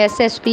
SSP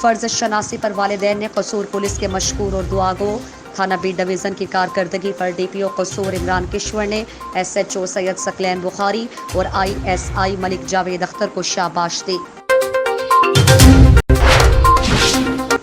فرض شناسی پر والدین نے قصور پولیس کے مشکور اور دعاگو تھانہ بی ڈویژن کی کارکردگی پر ڈی پی او قصور عمران کشور نے ایس ایچ او سید ثقلین بخاری اور آئی ایس آئی ملک جاوید اختر کو شاباش دی۔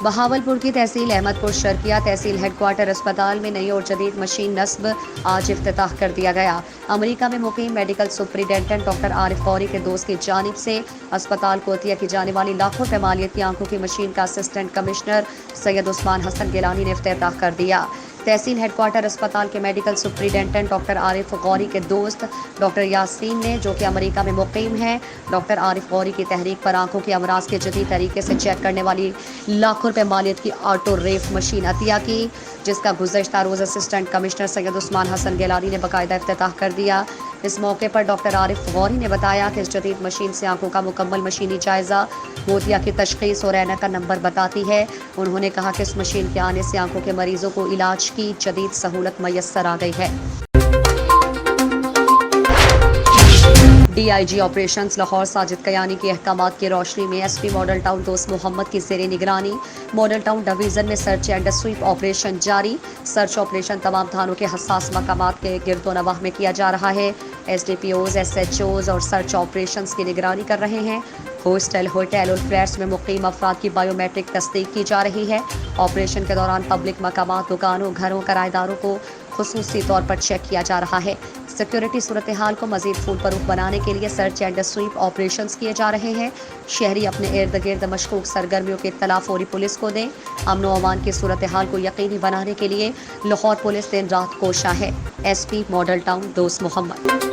بہاولپور کی تحصیل احمد پور شرقیہ تحصیل ہیڈ کوارٹر اسپتال میں نئی اور جدید مشین نصب آج افتتاح کر دیا گیا۔ امریکہ میں مقیم میڈیکل سپرنٹینڈنٹ ڈاکٹر عارف غوری کے دوست کی جانب سے اسپتال کو عطیہ کی جانے والی لاکھوں روپے مالیت کی آنکھوں کی مشین کا اسسٹنٹ کمشنر سید عثمان حسن گیلانی نے افتتاح کر دیا۔ تحصیل ہیڈ کوارٹر اسپتال کے میڈیکل سپرنٹینڈنٹ ڈاکٹر عارف غوری کے دوست ڈاکٹر یاسین نے، جو کہ امریکہ میں مقیم ہیں، ڈاکٹر عارف غوری کی تحریک پر آنکھوں کے امراض کے جدید طریقے سے چیک کرنے والی لاکھوں روپے مالیت کی آٹو ریف مشین عطیہ کی، جس کا گزشتہ روز اسسٹنٹ کمشنر سید عثمان حسن گیلانی نے باقاعدہ افتتاح کر دیا۔ اس موقع پر ڈاکٹر عارف غوری نے بتایا کہ اس جدید مشین سے آنکھوں کا مکمل مشینی جائزہ، موتیا کی تشخیص اور اینک کا نمبر بتاتی ہے۔ انہوں نے کہا کہ اس مشین کے آنے سے آنکھوں کے مریضوں کو علاج کی جدید سہولت میسر آ گئی ہے۔ D I G operations Lahore Sajid Kiani کے احکامات کی روشنی میں ایس پی ماڈل ٹاؤن دوست محمد کی زیر نگرانی ماڈل ٹاؤن ڈویژن میں سرچ اینڈ سویپ آپریشن جاری۔ سرچ آپریشن تمام تھانوں کے حساس مقامات کے گرد و نواح میں کیا جا رہا ہے۔ S D P Os, S H Os اور سرچ آپریشنز کی نگرانی کر رہے ہیں۔ ہاسٹل، ہوٹل اور فلیٹس میں مقیم افراد کی بائیو میٹرک تصدیق کی جا رہی ہے۔ آپریشن کے دوران پبلک مقامات، دکانوں، گھروں، کرایہ داروں کو خصوصی طور پر چیک کیا جا رہا ہے۔ سیکیورٹی صورتحال کو مزید پھول فروغ بنانے کے لیے سرچ اینڈ سویپ آپریشنز کیے جا رہے ہیں۔ شہری اپنے ارد گرد مشکوک سرگرمیوں کی اطلاع فوری پولیس کو دیں۔ امن و امان کی صورتحال کو یقینی بنانے کے لیے لاہور پولیس دن رات کوشاں ہے۔ S P Model Town Dost Muhammad.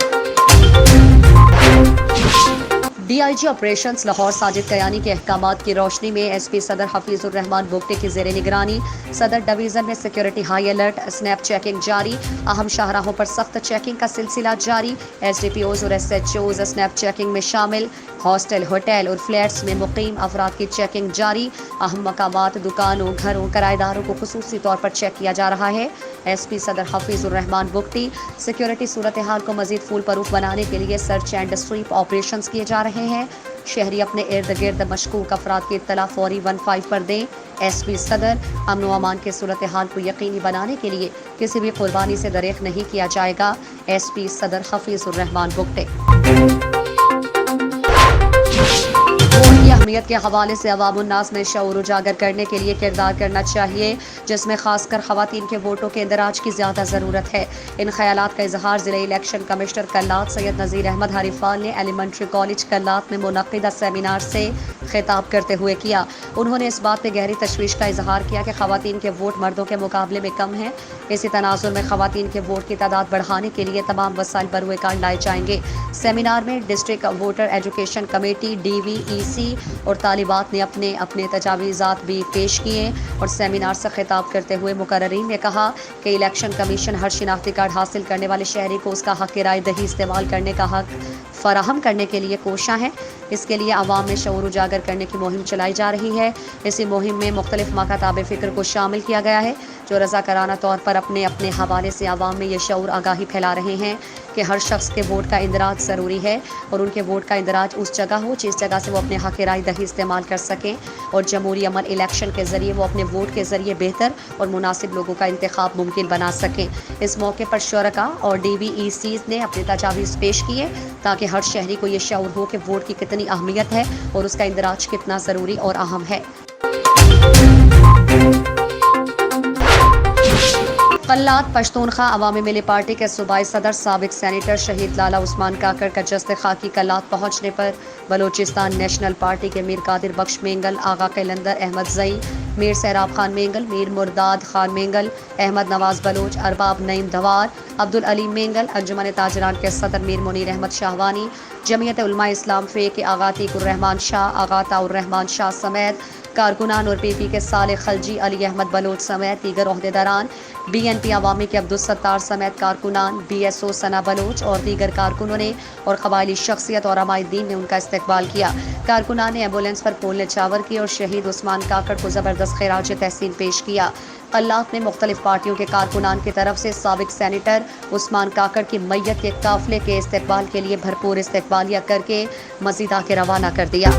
D I G operations Lahore Sajid Kiani کے احکامات کی روشنی میں ایس پی صدر حفیظ الرحمان بگٹی کی زیر نگرانی صدر ڈویژن میں security high alert, snap checking جاری، اہم شاہراہوں پر سخت چیکنگ کا سلسلہ جاری۔ ایس ڈی پی اوز اور S H Os snap checking میں شامل۔ ہاسٹل، ہوٹل اور فلیٹس میں مقیم افراد کی چیکنگ جاری۔ اہم مقامات، دکانوں، گھروں، کرایہ داروں کو خصوصی طور پر چیک کیا جا رہا ہے۔ ایس پی صدر حفیظ الرحمان بگٹی۔ سیکیورٹی صورتحال کو مزید پھول فروغ بنانے کے لیے سرچ اینڈ سویپ آپریشنز کیے جا رہے ہیں۔ شہری اپنے ارد گرد مشکوک افراد کی اطلاع فوری 15 پر دیں۔ ایس پی صدر، امن و امان کی صورتحال کو یقینی بنانے کے لیے کسی بھی قربانی سے دریغ نہیں کیا جائے گا۔ ایس پی صدر حفیظ الرحمان بگٹی۔ ووٹ کی اہمیت کے حوالے سے عوام الناس میں شعور اجاگر کرنے کے لیے کردار کرنا چاہیے، جس میں خاص کر خواتین کے ووٹوں کے اندراج کی زیادہ ضرورت ہے۔ ان خیالات کا اظہار ضلع الیکشن کمشنر کلات سید نذیر احمد ہریفال نے ایلیمنٹری کالج کلات میں منعقدہ سیمینار سے خطاب کرتے ہوئے کیا۔ انہوں نے اس بات پہ گہری تشویش کا اظہار کیا کہ خواتین کے ووٹ مردوں کے مقابلے میں کم ہیں۔ اسی تناظر میں خواتین کے ووٹ کی تعداد بڑھانے کے لیے تمام وسائل بروئے کار لائے جائیں گے۔ سیمینار میں district voter education committee D V E C اور طالبات نے اپنے تجاویزات بھی پیش کیے، اور سیمینار سے خطاب کرتے ہوئے مقررین نے کہا کہ الیکشن کمیشن ہر شناختی کارڈ حاصل کرنے والے شہری کو اس کا حق رائے دہی استعمال کرنے کا حق فراہم کرنے کے لیے کوشاں ہے۔ اس کے لیے عوام میں شعور اجاگر کرنے کی مہم چلائی جا رہی ہے۔ اسی مہم میں مختلف مکاتب فکر کو شامل کیا گیا ہے، جو رضاکارانہ طور پر اپنے حوالے سے عوام میں یہ شعور آگاہی پھیلا رہے ہیں کہ ہر شخص کے ووٹ کا اندراج ضروری ہے، اور ان کے ووٹ کا اندراج اس جگہ ہو جس جگہ سے وہ اپنے حق رائے دہی استعمال کر سکیں، اور جمہوری امن الیکشن کے ذریعے وہ اپنے ووٹ کے ذریعے بہتر اور مناسب لوگوں کا انتخاب ممکن بنا سکیں۔ اس موقع پر شرکاء اور ڈی وی ای سیز نے اپنے تجاویز پیش کیے تاکہ ہر شہری کو یہ شعور ہو کہ ووٹ کی کتنی اہمیت ہے اور اس کا اندراج کتنا ضروری اور اہم ہے۔ قلات پشتونخوا عوامی ملی پارٹی کے صوبائی صدر سابق سینیٹر شہید لالا عثمان کاکڑ کا جسد خاکی قلات پہنچنے پر بلوچستان نیشنل پارٹی کے میر قادر بخش مینگل، آغا قلندر احمد زئی، میر سیراب خان مینگل، میر مرداد خان مینگل، احمد نواز بلوچ، ارباب نعیم دوار، عبدالعلیم مینگل، انجمن تاجران کے صدر میر منیر احمد شاہوانی، جمعیت علماء اسلام فے کے آغا عتیق الرحمان شاہ، آغا طاء الرحمان شاہ سمیت کارکنان اور پی پی کے صالح خلجی، علی احمد بلوچ سمیت دیگر عہدیداران، بی این پی عوامی کے عبدالستار سمیت کارکنان، بی ایس او ثنا بلوچ اور دیگر کارکنوں نے اور قبائلی شخصیت اور علماء دین نے ان کا استقبال کیا۔ کارکنان نے ایمبولینس پر پھول نچاور کی اور شہید عثمان کاکڑ کو زبردست خراج تحسین پیش کیا۔ قلات میں مختلف پارٹیوں کے کارکنان کی طرف سے سابق سینیٹر عثمان کاکڑ کی میت کے قافلے کے استقبال کے لیے بھرپور استقبالیہ کر کے مزید آگے روانہ کر دیا۔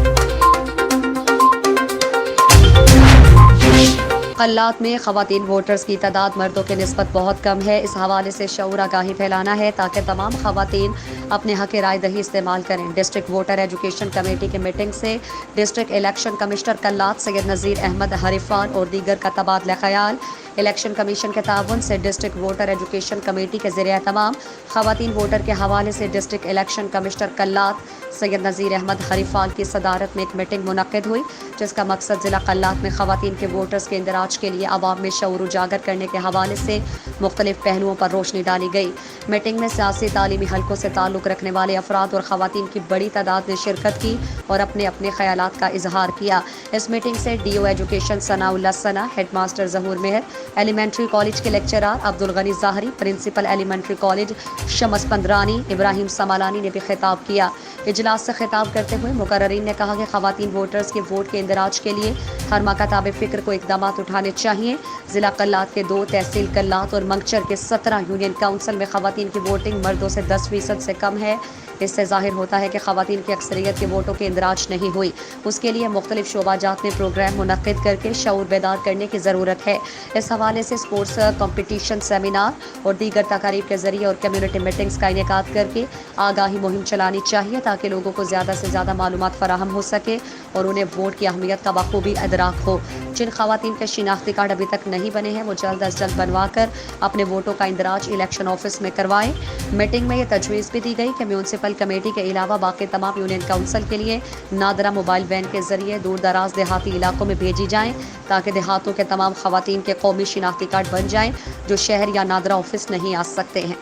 قلات میں خواتین ووٹرز کی تعداد مردوں کے نسبت بہت کم ہے. اس حوالے سے شعور آگاہی پھیلانا ہے تاکہ تمام خواتین اپنے حق رائے دہی استعمال کریں. ڈسٹرکٹ ووٹر ایجوکیشن کمیٹی کی میٹنگ سے ڈسٹرکٹ الیکشن کمشنر قلات سید نذیر احمد حریفان اور دیگر کا تبادلہ خیال. الیکشن کمیشن کے تعاون سے ڈسٹرکٹ ووٹر ایجوکیشن کمیٹی کے زیر اہتمام خواتین ووٹر کے حوالے سے ڈسٹرکٹ الیکشن کمشنر قلات سید نذیر احمد حریفان کی صدارت میں ایک میٹنگ منعقد ہوئی, جس کا مقصد ضلع قلات میں خواتین کے ووٹرز کے اندراج کے لیے عوام میں شعور اجاگر کرنے کے حوالے سے مختلف پہلوؤں پر روشنی ڈالی گئی. میٹنگ میں سیاسی تعلیمی حلقوں سے تعلق رکھنے والے افراد اور خواتین کی بڑی تعداد نے شرکت کی اور اپنے اپنے خیالات کا اظہار کیا. اس میٹنگ سے ڈی او ایجوکیشن ثناء اللہ ثنا, ہیڈ ماسٹر ظہور مہر, ایلیمنٹری کالج کے لیکچرار عبدالغنی ظاہری, پرنسپل ایلیمنٹری کالج شمس پندرانی ابراہیم سمالانی نے بھی خطاب کیا. اجلاس سے خطاب کرتے ہوئے مقررین نے کہا کہ خواتین ووٹرز کے ووٹ کے اندراج کے لیے ہر مکاتب فکر کو اقدامات اٹھانے چاہیے. ضلع قلات کے 2 تحصیل قلات اور منگچر کے 17 یونین کونسل میں خواتین کی ووٹنگ مردوں سے 10% سے کم ہے. اس سے ظاہر ہوتا ہے کہ خواتین کی اکثریت کے ووٹوں کے اندراج نہیں ہوئی. اس کے لیے مختلف شعبہ جات میں پروگرام منعقد کر کے شعور بیدار کرنے کی ضرورت ہے. اس حوالے سے اسپورٹس کمپٹیشن, سیمینار اور دیگر تقاریب کے ذریعے اور کمیونٹی میٹنگز کا انعقاد کر کے آگاہی مہم چلانی چاہیے تاکہ لوگوں کو زیادہ سے زیادہ معلومات فراہم ہو سکے اور انہیں ووٹ کی اہمیت کا بخوبی ادراک ہو. جن خواتین کے شناختی کارڈ ابھی تک نہیں بنے ہیں وہ جلد از جلد بنوا کر اپنے ووٹوں کا اندراج الیکشن آفس میں کروائیں. میٹنگ میں یہ تجویز بھی دی گئی کہ میونسپل کمیٹی کے علاوہ باقی تمام یونین کونسل کے لیے نادرہ موبائل وین کے ذریعے دور دراز دیہاتی علاقوں میں بھیجی جائیں تاکہ دیہاتوں کے تمام خواتین کے قومی شناختی کارڈ بن جائیں جو شہر یا نادرہ آفس نہیں آ سکتے ہیں.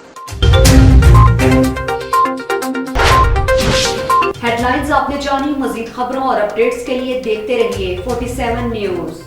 ہیڈ لائنز آپ نے جانی. مزید خبروں اور اپڈیٹس کے لیے دیکھتے رہیے 47 نیوز.